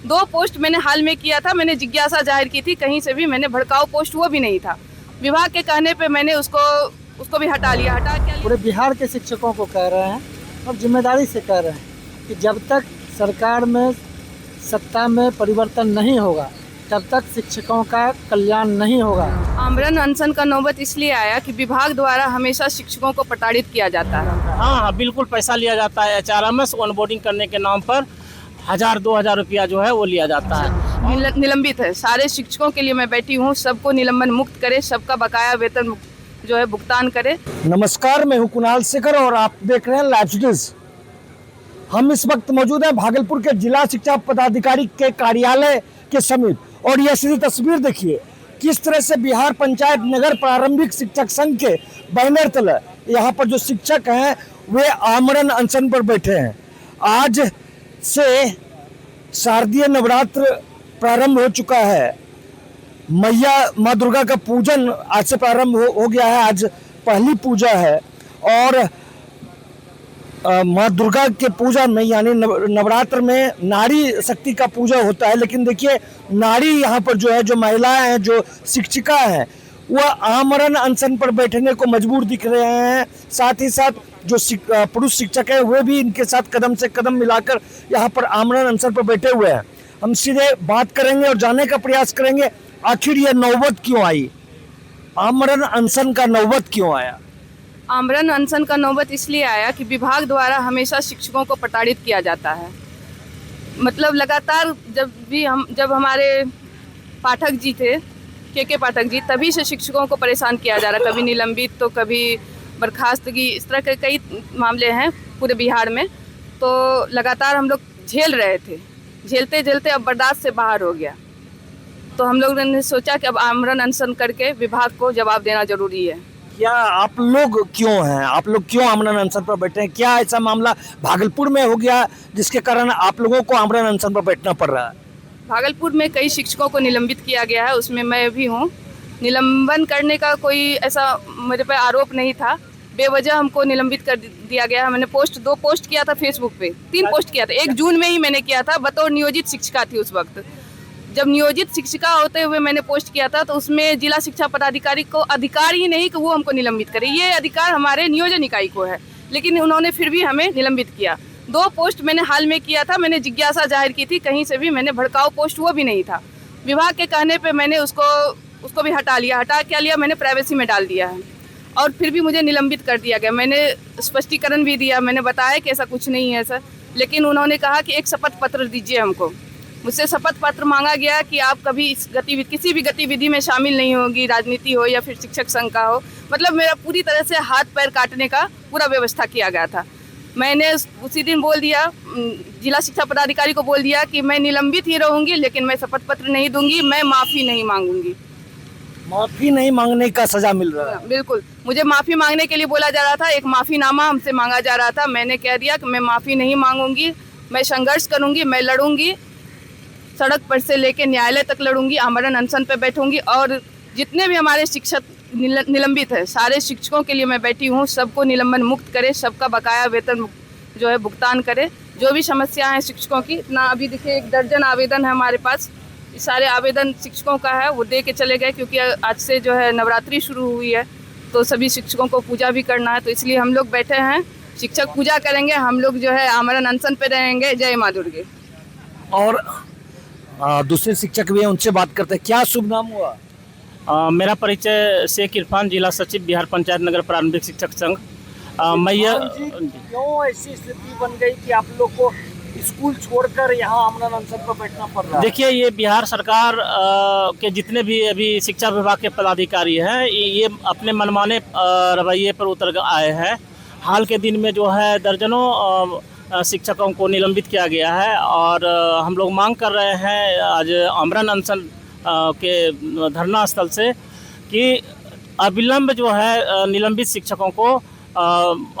2 post मैंने हाल में किया था, मैंने जिज्ञासा जाहिर की थी, कहीं से भी मैंने भड़काऊ पोस्ट वो भी नहीं था। विभाग के कहने पे मैंने उसको भी हटा लिया। पूरे बिहार के शिक्षकों को कह रहे हैं और जिम्मेदारी से कह रहे हैं कि जब तक सरकार में सत्ता में परिवर्तन नहीं होगा तब तक शिक्षकों का कल्याण नहीं होगा। आमरण अनशन का नौबत इसलिए आया कि विभाग द्वारा हमेशा शिक्षकों को प्रताड़ित किया जाता है। हाँ, बिल्कुल पैसा लिया जाता है। HRMS ऑनबोर्डिंग करने के नाम पर 1000-2000 रुपया जो है वो लिया जाता है। निलंबित है। सारे शिक्षकों के लिए मैं बैठी हूँ, सबको निलंबन मुक्त करे, सबका बकाया वेतन जो है भुगतान करे। नमस्कार, मैं हूँ कुणाल शेखर और आप देख रहे हैं लाइव न्यूज़। हम इस वक्त मौजूद हैं भागलपुर के जिला शिक्षा पदाधिकारी के कार्यालय के समीप और यह सीधी तस्वीर देखिए किस तरह से बिहार पंचायत नगर प्रारंभिक शिक्षक संघ के बैनर तले यहाँ पर जो शिक्षक हैं वे आमरण अनशन पर बैठे हैं। आज से शारदीय नवरात्र प्रारंभ हो चुका है। मैया माँ दुर्गा का पूजन आज से प्रारंभ हो गया है। आज पहली पूजा है और माँ दुर्गा के पूजा में यानी नवरात्र में नारी शक्ति का पूजा होता है। लेकिन देखिए नारी यहाँ पर जो है, जो महिलाएं हैं, जो शिक्षिका हैं, वह आमरण अनशन पर बैठने को मजबूर दिख रहे हैं। साथ ही साथ जो पुरुष शिक्षक हैं वे भी इनके साथ कदम से कदम मिलाकर यहाँ पर आमरण अनशन पर बैठे हुए हैं। हम सीधे बात करेंगे और जानने का प्रयास करेंगे आखिर यह नौबत क्यों आई, आमरण अनशन का नौबत क्यों आया। आमरण अनशन का नौबत इसलिए आया कि विभाग द्वारा हमेशा शिक्षकों को प्रताड़ित किया जाता है। मतलब लगातार जब हमारे पाठक जी थे, के पाठक जी, तभी से शिक्षकों को परेशान किया जा रहा। कभी निलंबित तो कभी बर्खास्तगी, इस तरह के कई मामले हैं पूरे बिहार में। तो लगातार हम लोग झेल रहे थे, झेलते झेलते अब बर्दाश्त से बाहर हो गया। तो हम लोगों ने सोचा कि अब आमरण अनशन करके विभाग को जवाब देना जरूरी है। क्या आप लोग क्यों हैं, आप लोग क्यों आमरण अनशन पर बैठे हैं? क्या ऐसा मामला भागलपुर में हो गया जिसके कारण आप लोगों को आमरण अनशन पर बैठना पड़ रहा है? भागलपुर में कई शिक्षकों को निलंबित किया गया है, उसमें मैं भी हूँ। निलंबन करने का कोई ऐसा मेरे पे आरोप नहीं था, बेवजह हमको निलंबित कर दिया गया है। मैंने 2 पोस्ट किया था फेसबुक पे, 3 पोस्ट किया था। 1 जून में ही मैंने किया था, बतौर नियोजित शिक्षिका थी उस वक्त। जब नियोजित शिक्षिका होते हुए मैंने पोस्ट किया था तो उसमें जिला शिक्षा पदाधिकारी को अधिकार ही नहीं कि वो हमको निलंबित करे, ये अधिकार हमारे नियोजन इकाई को है। लेकिन उन्होंने फिर भी हमें निलंबित किया। 2 पोस्ट मैंने हाल में किया था, मैंने जिज्ञासा जाहिर की थी, कहीं से भी मैंने भड़काऊ पोस्ट वो भी नहीं था। विभाग के कहने पे मैंने उसको भी हटा लिया। हटा क्या लिया, मैंने प्राइवेसी में डाल दिया है और फिर भी मुझे निलंबित कर दिया गया। मैंने स्पष्टीकरण भी दिया, मैंने बताया कि ऐसा कुछ नहीं है सर। लेकिन उन्होंने कहा कि एक शपथ पत्र दीजिए हमको। मुझसे शपथ पत्र मांगा गया कि आप कभी इस किसी भी गतिविधि में शामिल नहीं होगी, राजनीति हो या फिर शिक्षक संघ का हो। मतलब मेरा पूरी तरह से हाथ पैर काटने का पूरा व्यवस्था किया गया था। मैंने उसी दिन बोल दिया, जिला शिक्षा पदाधिकारी को बोल दिया कि मैं निलंबित ही रहूंगी, लेकिन मैं शपथ पत्र नहीं दूंगी, मैं माफ़ी नहीं मांगूंगी। माफ़ी नहीं मांगने का सजा मिल रहा है? बिल्कुल, मुझे माफ़ी मांगने के लिए बोला जा रहा था, एक माफ़ीनामा हमसे मांगा जा रहा था। मैंने कह दिया कि मैं माफ़ी नहीं मांगूंगी, मैं संघर्ष करूंगी, मैं लड़ूंगी, सड़क पर से लेके न्यायालय तक लड़ूंगी, आमरण अनशन पे बैठूंगी। और जितने भी हमारे शिक्षक निलंबित है, सारे शिक्षकों के लिए मैं बैठी हूँ, सबको निलंबन मुक्त करे, सबका बकाया वेतन जो है भुगतान करे। जो भी समस्या है शिक्षकों की, इतना अभी देखिए 1 दर्जन आवेदन है हमारे पास। ये सारे आवेदन शिक्षकों का है, वो दे के चले गए क्योंकि आज से जो है नवरात्रि शुरू हुई है तो सभी शिक्षकों को पूजा भी करना है। तो इसलिए हम लोग बैठे हैं, शिक्षक पूजा करेंगे, हम लोग जो है आमरण अनशन पे रहेंगे। जय माँ दुर्गे। और दूसरे शिक्षक भी हैं, उनसे बात करते हैं। क्या शुभ नाम हुआ? मेरा परिचय शेख इरफान, जिला सचिव बिहार पंचायत नगर प्रारंभिक शिक्षक संघ। क्यों ऐसी स्थिति बन गई कि आप लोग को स्कूल छोड़कर यहाँ आमरण अनशन पर बैठना पड़ रहा है? देखिए, ये बिहार सरकार के जितने भी अभी शिक्षा विभाग के पदाधिकारी हैं, ये अपने मनमाने रवैये पर उतर आए हैं। हाल के दिन में जो है दर्जनों शिक्षकों को निलंबित किया गया है और हम लोग मांग कर रहे हैं आज आमरण अनशन के धरना स्थल से कि अविलंब जो है निलंबित शिक्षकों को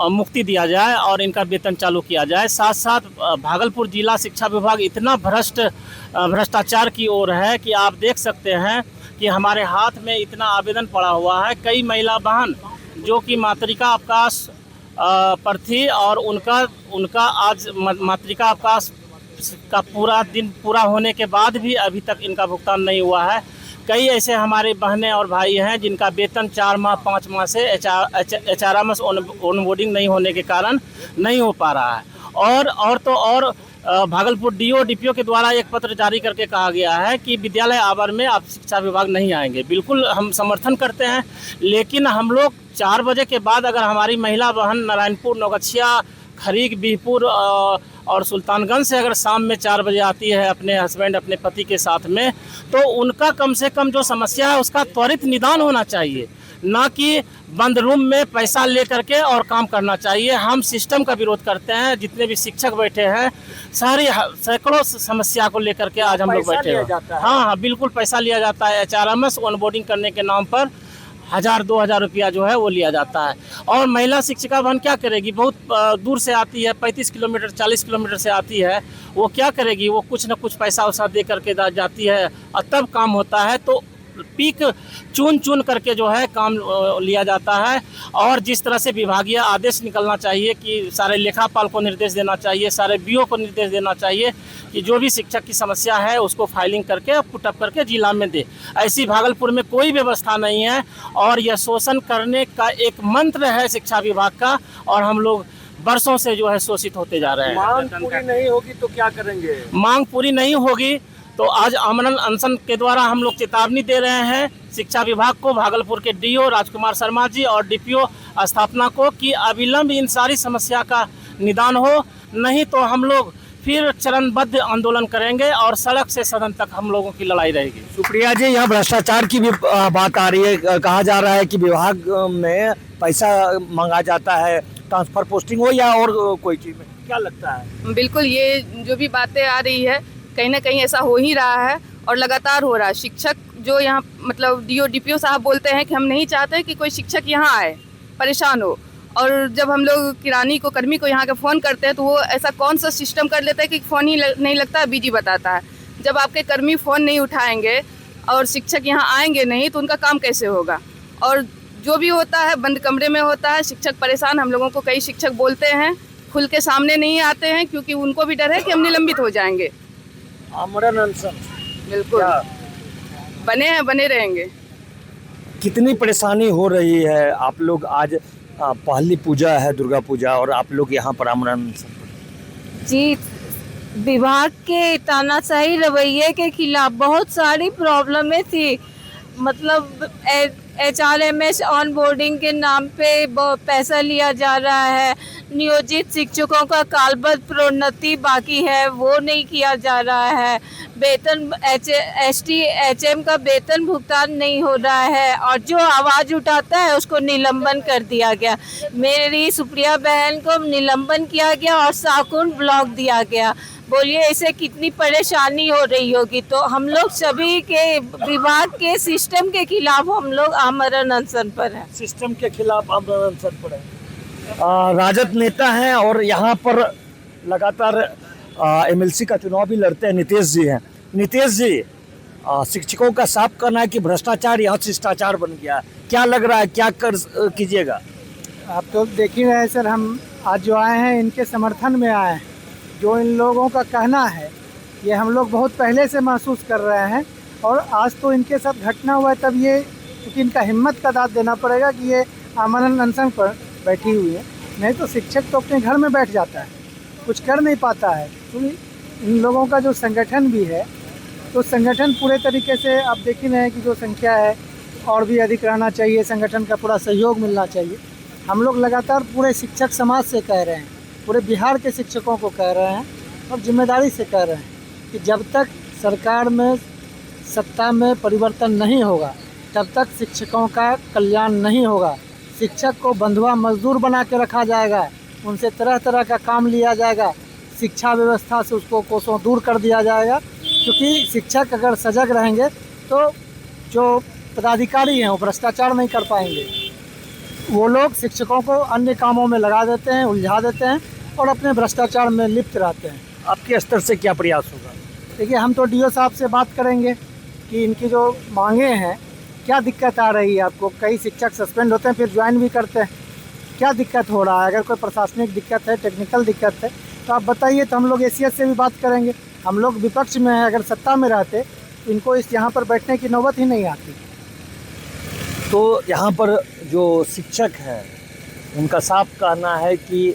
मुक्ति दिया जाए और इनका वेतन चालू किया जाए। साथ साथ भागलपुर जिला शिक्षा विभाग इतना भ्रष्टाचार की ओर है कि आप देख सकते हैं कि हमारे हाथ में इतना आवेदन पड़ा हुआ है। कई महिला बहन जो कि मातृका अवकाश पर थी और उनका आज मातृका अवकाश का पूरा दिन पूरा होने के बाद भी अभी तक इनका भुगतान नहीं हुआ है। कई ऐसे हमारे बहनें और भाई हैं जिनका वेतन 4 माह 5 माह से HRMS ऑनबोर्डिंग नहीं होने के कारण नहीं हो पा रहा है। और भागलपुर DPO के द्वारा एक पत्र जारी करके कहा गया है कि विद्यालय आवर में आप शिक्षा विभाग नहीं आएंगे। बिल्कुल हम समर्थन करते हैं, लेकिन हम लोग 4 बजे के बाद अगर हमारी महिला बहन नारायणपुर, नौगछिया, खरीक, बीहपुर और सुल्तानगंज से अगर शाम में 4 बजे आती है अपने हस्बैंड, अपने पति के साथ में, तो उनका कम से कम जो समस्या है उसका त्वरित निदान होना चाहिए, ना कि बंद रूम में पैसा ले करके और काम करना चाहिए। हम सिस्टम का विरोध करते हैं। जितने भी शिक्षक बैठे हैं सारी सैकड़ों समस्या को लेकर के आज हम लोग बैठे हैं। हाँ, बिल्कुल पैसा लिया जाता है। HRMS ऑनबोर्डिंग करने के नाम पर 1000-2000 रुपया जो है वो लिया जाता है। और महिला शिक्षिका बहन क्या करेगी? बहुत दूर से आती है, 35 किलोमीटर 40 किलोमीटर से आती है। वो क्या करेगी? वो कुछ न कुछ पैसा वैसा दे करके जाती है और तब काम होता है। तो पीक चुन करके जो है काम लिया जाता है। और जिस तरह से विभागीय आदेश निकलना चाहिए कि सारे लेखापाल को निर्देश देना चाहिए, सारे BO को निर्देश देना चाहिए कि जो भी शिक्षक की समस्या है उसको फाइलिंग करके पुटअप करके जिला में दे। ऐसी भागलपुर में कोई व्यवस्था नहीं है और यह शोषण करने का एक मंत्र है शिक्षा विभाग का, और हम लोग बरसों से जो है शोषित होते जा रहे हैं। मांग पूरी नहीं होगी तो क्या करेंगे? मांग पूरी नहीं होगी तो आज आमरण अनशन के द्वारा हम लोग चेतावनी दे रहे हैं शिक्षा विभाग को, भागलपुर के DO राजकुमार शर्मा जी और DPO स्थापना को कि अविलंब इन सारी समस्या का निदान हो, नहीं तो हम लोग फिर चरणबद्ध आंदोलन करेंगे और सड़क से सदन तक हम लोगों की लड़ाई रहेगी। सुप्रिया जी, यहाँ भ्रष्टाचार की भी बात आ रही है। कहा जा रहा है कि विभाग में पैसा मांगा जाता है, ट्रांसफर पोस्टिंग हो या और कोई चीज़ में, क्या लगता है? बिल्कुल, ये जो भी बातें आ रही है कहीं ना कहीं ऐसा हो ही रहा है और लगातार हो रहा है। शिक्षक जो यहाँ मतलब DO DPO साहब बोलते हैं कि हम नहीं चाहते कि कोई शिक्षक यहाँ आए परेशान हो, और जब हम लोग किरानी को, कर्मी को यहाँ के फ़ोन करते हैं तो वो ऐसा कौन सा सिस्टम कर लेता है कि फ़ोन ही नहीं लगता, बिजी बताता है। जब आपके कर्मी फ़ोन नहीं उठाएंगे और शिक्षक यहाँ आएंगे नहीं तो उनका काम कैसे होगा? और जो भी होता है बंद कमरे में होता है। शिक्षक परेशान, हम लोगों को कई शिक्षक बोलते हैं, खुल के सामने नहीं आते हैं क्योंकि उनको भी डर है कि हम निलंबित हो जाएंगे। आमरण अनशन बिल्कुल बने रहेंगे। कितनी परेशानी हो रही है? आप लोग आज पहली पूजा है, दुर्गा पूजा, और आप लोग यहाँ पर आमरण अनशन। जी, विभाग के तानाशाही रवैये के खिलाफ बहुत सारी प्रॉब्लमें थी। मतलब HRMS ऑनबोर्डिंग के नाम पे पैसा लिया जा रहा है, नियोजित शिक्षकों का कालबद्ध प्रोन्नति बाकी है वो नहीं किया जा रहा है, वेतन HM का वेतन भुगतान नहीं हो रहा है, और जो आवाज़ उठाता है उसको निलंबन कर दिया गया। मेरी सुप्रिया बहन को निलंबन किया गया और साकुन ब्लॉक दिया गया। बोलिए इसे कितनी परेशानी हो रही होगी। तो हम लोग सभी के विभाग के सिस्टम के खिलाफ हम लोग आमरण अनशन पर हैं। सिस्टम के खिलाफ आमरण अनशन पर है। राजद नेता हैं और यहाँ पर लगातार MLC का चुनाव भी लड़ते हैं नीतीश जी हैं। नीतीश जी, शिक्षकों का साफ करना है कि भ्रष्टाचार यहाँ शिष्टाचार बन गया, क्या लग रहा है, क्या कर कीजिएगा? आप तो देख ही रहे हैं सर, हम आज जो आए हैं इनके समर्थन में आए हैं। जो इन लोगों का कहना है ये हम लोग बहुत पहले से महसूस कर रहे हैं, और आज तो इनके साथ घटना हुआ है तब ये, क्योंकि इनका हिम्मत का दाद देना पड़ेगा कि ये आमरण अनशन पर बैठी हुई है। नहीं तो शिक्षक तो अपने घर में बैठ जाता है, कुछ कर नहीं पाता है। तो इन लोगों का जो संगठन भी है, तो संगठन पूरे तरीके से आप देख ही रहे हैं कि जो संख्या है और भी अधिक रहना चाहिए, संगठन का पूरा सहयोग मिलना चाहिए। हम लोग लगातार पूरे शिक्षक समाज से कह रहे हैं, पूरे बिहार के शिक्षकों को कह रहे हैं और जिम्मेदारी से कह रहे हैं कि जब तक सरकार में, सत्ता में परिवर्तन नहीं होगा तब तक शिक्षकों का कल्याण नहीं होगा। शिक्षक को बंधुआ मजदूर बना के रखा जाएगा, उनसे तरह तरह का काम लिया जाएगा, शिक्षा व्यवस्था से उसको कोसों दूर कर दिया जाएगा। क्योंकि शिक्षक अगर सजग रहेंगे तो जो पदाधिकारी हैं वो भ्रष्टाचार नहीं कर पाएंगे। वो लोग शिक्षकों को अन्य कामों में लगा देते हैं, उलझा देते हैं और अपने भ्रष्टाचार में लिप्त रहते हैं। आपके स्तर से क्या प्रयास होगा? देखिए, हम तो DO साहब से बात करेंगे कि इनकी जो मांगे हैं, क्या दिक्कत आ रही है आपको। कई शिक्षक सस्पेंड होते हैं फिर ज्वाइन भी करते हैं, क्या दिक्कत हो रहा है। अगर कोई प्रशासनिक दिक्कत है, टेक्निकल दिक्कत है, तो आप बताइए, तो हम लोग एसीएस से भी बात करेंगे। हम लोग विपक्ष में हैं, अगर सत्ता में रहते तो इनको इस यहाँ पर बैठने की नौबत ही नहीं आती। तो यहाँ पर जो शिक्षक हैं उनका साफ कहना है कि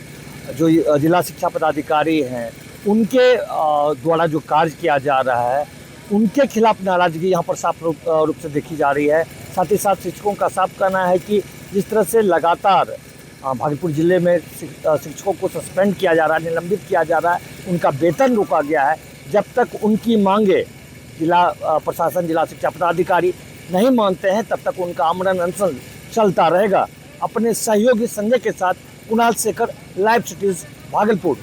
जो जिला शिक्षा पदाधिकारी हैं उनके द्वारा जो कार्य किया जा रहा है उनके खिलाफ नाराज़गी यहाँ पर साफ रूप से देखी जा रही है। साथ ही साथ शिक्षकों का साफ कहना है कि जिस तरह से लगातार भागलपुर ज़िले में शिक्षकों को सस्पेंड किया जा रहा है, निलंबित किया जा रहा है, उनका वेतन रोका गया है, जब तक उनकी मांगे जिला प्रशासन, जिला शिक्षा पदाधिकारी नहीं मानते हैं तब तक उनका आमरण अनशन चलता रहेगा। अपने सहयोगी संजय के साथ कुणाल शेखर, लाइव सिटीज़ भागलपुर।